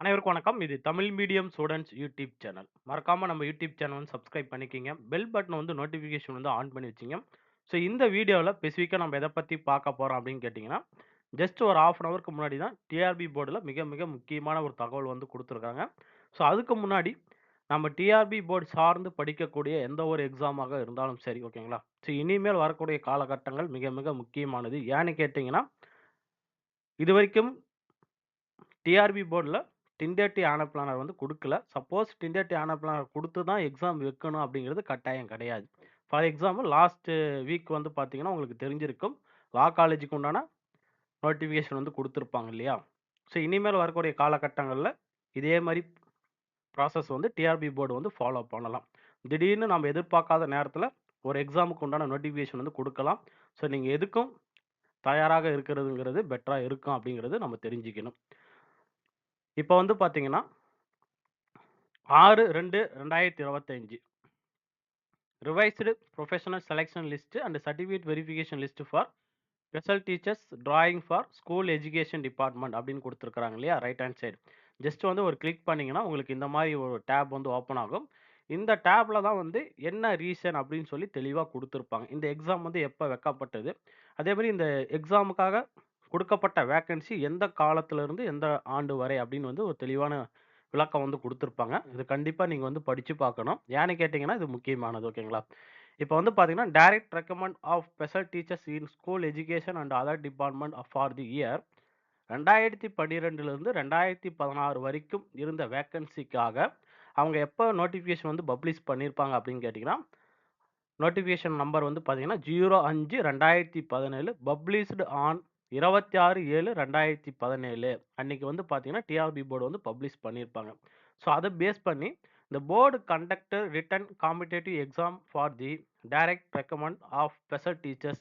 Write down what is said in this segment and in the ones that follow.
அனைவருக்கும் வணக்கம். இது Tamil medium students YouTube channel. மறக்காம நம்ம யூடியூப் சேனல் வந்து சப்ஸ்கிரைப் பண்ணிக்கங்க. பெல் பட்டன் வந்து நோட்டிஃபிகேஷன் வந்து ஆன் பண்ணி வச்சுங்க. ஸோ இந்த வீடியோல ஸ்பெசிஃபிக்கா நம்ம எத பத்தி பார்க்க போறோம் அப்படின்னு கேட்டீங்கன்னா, ஜஸ்ட் ஒரு 1/2 அன் ஹவருக்கு முன்னாடி தான் டிஆர்பி போர்டுல மிக மிக முக்கியமான ஒரு தகவல் வந்து குடுத்துருக்காங்க. ஸோ அதுக்கு முன்னாடி நம்ம டிஆர்பி போர்டு சார்ந்து படிக்கக்கூடிய எந்த ஒரு எக்ஸாமாக இருந்தாலும் சரி, ஓகேங்களா? ஸோ இனிமேல் வரக்கூடிய காலகட்டங்கள் மிக மிக முக்கியமானது. ஏன்னு கேட்டீங்கன்னா, இதுவரைக்கும் டிஆர்பி போர்டுல டென்டேட்டிவ் ஆனுவல் பிளானர் வந்து குடுக்கல. சப்போஸ் டென்டேட்டிவ் ஆனுவல் பிளானர் குடுத்து தான் எக்ஸாம் வைக்கணும் அப்படிங்கிறது கட்டாயம் கிடையாது. ஃபார் எக்ஸாம்பிள் லாஸ்ட் வீக் வந்து பார்த்தீங்கன்னா, உங்களுக்கு தெரிஞ்சிருக்கும். லா காலேஜுக்கு உண்டான நோட்டிஃபிகேஷன் வந்து குடுத்துருப்பாங்க இல்லையா? ஸோ இனிமேல் வரக்கூடிய காலகட்டங்கள்ல இதே மாரி ப்ராசஸ் வந்து டிஆர்பி போர்டு வந்து ஃபாலோ பண்ணலாம். திடீர்னு நம்ம எதிர்பார்க்காத நேரத்தில ஒரு எக்ஸாமுக்கு உண்டான நோட்டிஃபிகேஷன் வந்து குடுக்கலாம். ஸோ நீங்க எதுக்கும் தயாராக இருக்கிறதுங்கிறது பெட்டரா இருக்கும் அப்படிங்கிறது நம்ம தெரிஞ்சுக்கணும். இப்ப வந்து பார்த்தீங்கன்னா 6/2/2025 revised professional selection list and certificate verification list for special teachers drawing for school education department அப்படின்னு குடுத்துருக்காங்க இல்லையா? Right hand side. ஜஸ்ட் வந்து ஒரு கிளிக் பண்ணீங்கன்னா, உங்களுக்கு இந்த மாரி ஒரு டேப் வந்து ஓப்பன் ஆகும். இந்த டேப்ல தான் வந்து என்ன ரீசன் அப்படின்னு சொல்லி தெளிவா குடுத்துருப்பாங்க. இந்த எக்ஸாம் வந்து எப்ப வைக்கப்பட்டது? அதேமாரி இந்த எக்ஸாமுக்காக குடுக்கப்பட்ட வேக்கன்சி எந்த காலத்திலிருந்து எந்த ஆண்டு வரை அப்படின்னு வந்து ஒரு தெளிவான விளக்கம் வந்து குடுத்துருப்பாங்க. இது கண்டிப்பா நீங்க வந்து படிச்சு பார்க்கணும். ஏன்னு கேட்டீங்கன்னா, இது முக்கியமானது. ஓகேங்களா? இப்ப வந்து பார்த்தீங்கன்னா, direct recruitment of special teachers in school education and other department for the year 2012லிருந்து 2016 வரைக்கும் இருந்த வேக்கன்சிக்காக அவங்க எப்ப நோட்டிஃபிகேஷன் வந்து பப்ளிஷ் பண்ணியிருப்பாங்க அப்படின்னு கேட்டீங்கன்னா, நோட்டிஃபிகேஷன் நம்பர் வந்து பார்த்தீங்கன்னா, 05/2017 பப்ளிஷ்டு ஆன் 26/7/2017 அன்னைக்கு வந்து பார்த்தீங்கன்னா, டிஆர்பி போர்டு வந்து பப்ளிஷ் பண்ணியிருப்பாங்க. ஸோ அத பேஸ் பண்ணி the board conducted written competitive exam for the direct recommend of special teachers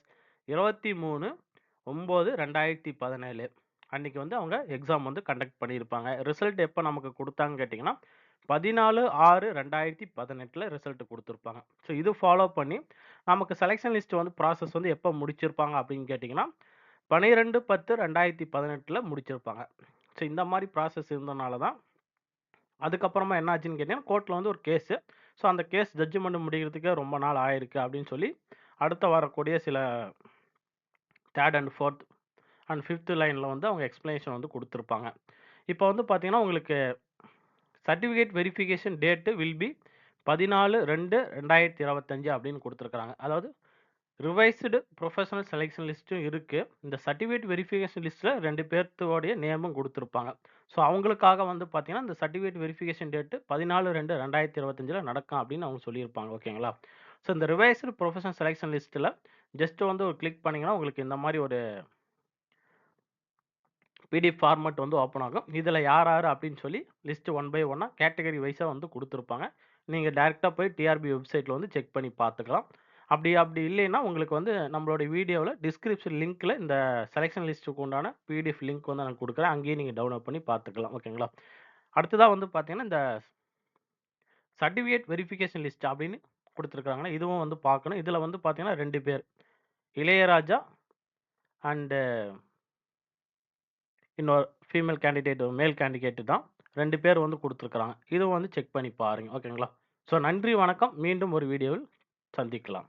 23/9/2017 அன்னைக்கு வந்து அவங்க எக்ஸாம் வந்து கண்டக்ட் பண்ணியிருப்பாங்க. ரிசல்ட் எப்ப நமக்கு குடுத்தாங்கன்னு கேட்டீங்கன்னா, 14/6/2018ல ரிசல்ட் குடுத்திருப்பாங்க. ஸோ இது ஃபாலோ பண்ணி நமக்கு செலக்ஷன் லிஸ்ட் வந்து ப்ராசஸ் வந்து எப்ப முடிச்சிருப்பாங்க அப்படின்னு கேட்டீங்கன்னா, 12/10/2018ல முடிச்சிருப்பாங்க. ஸோ இந்த மாரி ப்ராசஸ் இருந்தனால தான் அதுக்கப்புறமா என்ன ஆச்சுன்னு கேட்டீங்கன்னா, கோர்ட்ல வந்து ஒரு கேஸு. ஸோ அந்த கேஸ் ஜட்ஜ்மெண்ட் முடிக்கிறதுக்கே ரொம்ப நாள் ஆயிருக்கு அப்படின்னு சொல்லி, அடுத்து வரக்கூடிய சில 3 அண்ட் 4 அண்ட் 5த் லைன்ல வந்து அவங்க எக்ஸ்ப்ளனேஷன் வந்து குடுத்திருப்பாங்க. இப்ப வந்து பார்த்தீங்கன்னா, உங்களுக்கு certificate verification date will be 14/2/2025 அப்படின்னு குடுத்திருக்காங்க. அதாவது ரிவைஸ்டு புரொஃபஷனல் செலக்ஷன் லிஸ்ட்டும் இருக்கு. இந்த சர்டிஃபிகேட் வெரிஃபிகேஷன் லிஸ்ட்ல 2 பேர்த்தோடைய நேமும் குடுத்திருப்பாங்க. ஸோ அவங்களுக்காக வந்து பார்த்தீங்கன்னா, இந்த சர்டிஃபிகேட் வெரிஃபிகேஷன் டேட் 14/2/2025ல நடக்கும் அப்படின்னு அவங்க சொல்லியிருப்பாங்க. ஓகேங்களா? ஸோ இந்த ரிவைஸ்டு புரொஃபஷனல் செலக்ஷன் லிஸ்ட்ல ஜஸ்ட் வந்து ஒரு கிளிக் பண்ணீங்கன்னா, உங்களுக்கு இந்த மாரி ஒரு பிடிஎஃப் ஃபார்மேட் வந்து ஓப்பன் ஆகும். இதுல யார் யாரு அப்படின்னு சொல்லி லிஸ்ட் ஒன் பை ஒன்னா கேட்டகரி வைஸா வந்து குடுத்திருப்பாங்க. நீங்க டைரக்ட்டா போய் டிஆர்பி வெப்சைட்ல வந்து செக் பண்ணி பார்த்துக்கலாம். அப்படி இல்லைன்னா, உங்களுக்கு வந்து நம்மளோட வீடியோல டிஸ்கிரிப்ஷன் லிங்க்ல இந்த செலக்ஷன் லிஸ்ட்க்கு உண்டான பிடிஎஃப் லிங்க் வந்து நான் குடுக்குறேன். அங்கேயே நீங்க டவுன்லோட் பண்ணி பார்த்துக்கலாம். ஓகேங்களா? அடுத்ததா வந்து பார்த்தீங்கன்னா, இந்த சர்டிஃபிகேட் வெரிஃபிகேஷன் லிஸ்ட் அப்படின்னு குடுத்துருக்காங்கல்ல, இதுவும் வந்து பார்க்கணும். இதுல வந்து பார்த்தீங்கன்னா 2 பேர். இளையராஜா அண்ட் இன்னொரு ஃபீமேல் கேண்டிடேட் மேல் கேண்டிடேட் தான். 2 பேர் வந்து குடுத்துருக்காங்க. இதுவும் வந்து செக் பண்ணி பாருங்க. ஓகேங்களா? ஸோ நன்றி, வணக்கம். மீண்டும் ஒரு வீடியோவில் சந்திக்கலாம்.